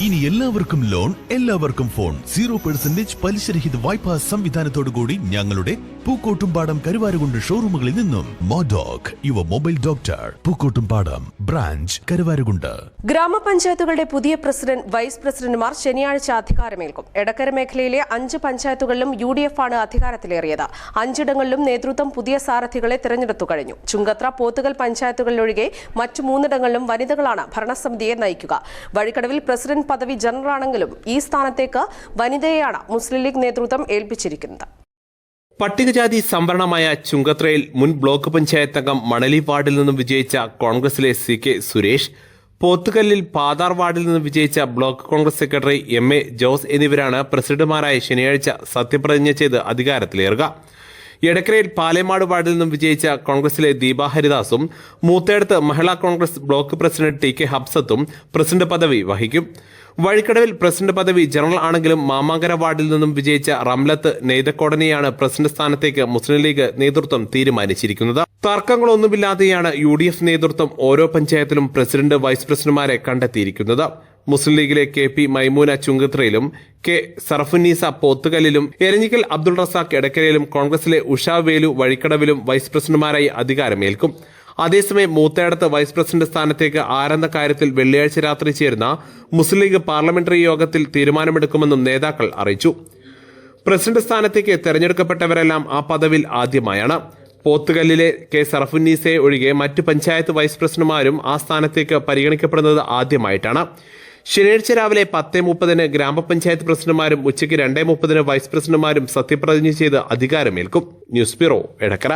ഇനി എല്ലാവർക്കും ലോൺ, എല്ലാവർക്കും ഫോൺ. 0% പലിശരഹിത വായ്പാ സംവിധാനത്തോടുകൂടി ഞങ്ങളുടെ പൂക്കോട്ടുംപാടം കരുവാരുകുണ്ട് ഷോറൂമുകളിൽ നിന്നും. Modoc your mobile doctor, Pookkottumpadam branch, Karuvarakundu. ഗ്രാമപഞ്ചായത്തുകളുടെ പുതിയ പ്രസിഡന്റ്, വൈസ് പ്രസിഡന്റുമാർ ശനിയാഴ്ച അധികാരമേൽക്കും. എടക്കര മേഖലയിലെ 5 പഞ്ചായത്തുകളിലും UDF ആണ് അധികാരത്തിലേറിയത്. 5 ഇടങ്ങളിലും നേതൃത്വം പുതിയ സാരഥികളെ തിരഞ്ഞെടുത്തു കഴിഞ്ഞു. ചുങ്കത്ര, പോത്തുകൽ പഞ്ചായത്തുകളിലൊഴികെ മറ്റു 3 ഇടങ്ങളിലും വനിതകളാണ് ഭരണസമിതിയെ നയിക്കുക. വഴിക്കടവിൽ പ്രസിഡന്റ് പദവി ജനറലാണെങ്കിലും ഈ സ്ഥാനത്തേക്ക് വനിതയെയാണ് മുസ്ലിം ലീഗ് നേതൃത്വം ഏൽപ്പിച്ചിരിക്കുന്നത്. പട്ടികജാതി സംവരണമായ ചുങ്കത്രയിൽ മുൻ ബ്ലോക്ക് പഞ്ചായത്ത് അംഗം മണലി വാർഡിൽ നിന്നും വിജയിച്ച കോൺഗ്രസിലെ CK സുരേഷ്, പോത്തുകല്ലിൽ പാതാർ വാർഡിൽ നിന്നും വിജയിച്ച block Congress secretary MA Jose എന്നിവരാണ് പ്രസിഡന്റുമാരായി ശനിയാഴ്ച സത്യപ്രതിജ്ഞ ചെയ്ത് അധികാരത്തിലേറുക. എടക്കരയിൽ പാലേമാട് വാർഡിൽ നിന്നും വിജയിച്ച കോൺഗ്രസിലെ ദീപ ഹരിദാസും Moothedath Mahila Congress block president TK ഹബ്സത്തും പ്രസിഡന്റ് പദവി വഹിക്കും. വഴിക്കടവിൽ പ്രസിഡന്റ് പദവി ജനറൽ ആണെങ്കിലും മാമാങ്കര വാർഡിൽ നിന്നും വിജയിച്ച റംലത്ത് നെയ്തക്കോടനെയാണ് പ്രസിഡന്റ് സ്ഥാനത്തേക്ക് മുസ്ലിം ലീഗ് നേതൃത്വം തീരുമാനിച്ചിരിക്കുന്നത്. തർക്കങ്ങളൊന്നുമില്ലാതെയാണ് UDF നേതൃത്വം ഓരോ പഞ്ചായത്തിലും പ്രസിഡന്റ്, വൈസ് പ്രസിഡന്റുമാരെ കണ്ടെത്തിയിരിക്കുന്നത്. മുസ്ലിം ലീഗിലെ KP മൈമൂന ചുങ്കത്രയിലും K സറഫുന്നീസ പോത്തുകല്ലിലും എരഞ്ഞിക്കൽ അബ്ദുൾ റസാഖ് എടക്കരയിലും കോൺഗ്രസിലെ ഉഷ വേലു വഴിക്കടവിലും വൈസ് പ്രസിഡന്റുമാരായി അധികാരമേൽക്കും. അതേസമയം മൂത്തേടത്ത് വൈസ് പ്രസിഡന്റ് സ്ഥാനത്തേക്ക് ആരെന്ന കാര്യത്തിൽ വെള്ളിയാഴ്ച രാത്രി ചേരുന്ന മുസ്ലിം ലീഗ് പാർലമെന്ററി യോഗത്തിൽ തീരുമാനമെടുക്കുമെന്നും നേതാക്കൾ അറിയിച്ചു. പ്രസിഡന്റ് സ്ഥാനത്തേക്ക് തെരഞ്ഞെടുക്കപ്പെട്ടവരെല്ലാം ആ പദവിയിൽ ആദ്യമായാണ്. പോത്തുകല്ലിലെ K സറഫുന്നീസയെ ഒഴികെ മറ്റ് പഞ്ചായത്ത് വൈസ് പ്രസിഡന്റുമാരും ആ സ്ഥാനത്തേക്ക് പരിഗണിക്കപ്പെടുന്നത് ആദ്യമായിട്ടാണ്. ശനിയാഴ്ച രാവിലെ 10:30 ഗ്രാമപഞ്ചായത്ത് പ്രസിഡന്റുമാരും ഉച്ചയ്ക്ക് 2:30 വൈസ് പ്രസിഡന്റുമാരും സത്യപ്രതിജ്ഞ ചെയ്ത് അധികാരമേൽക്കും. News bureau, Edakkara.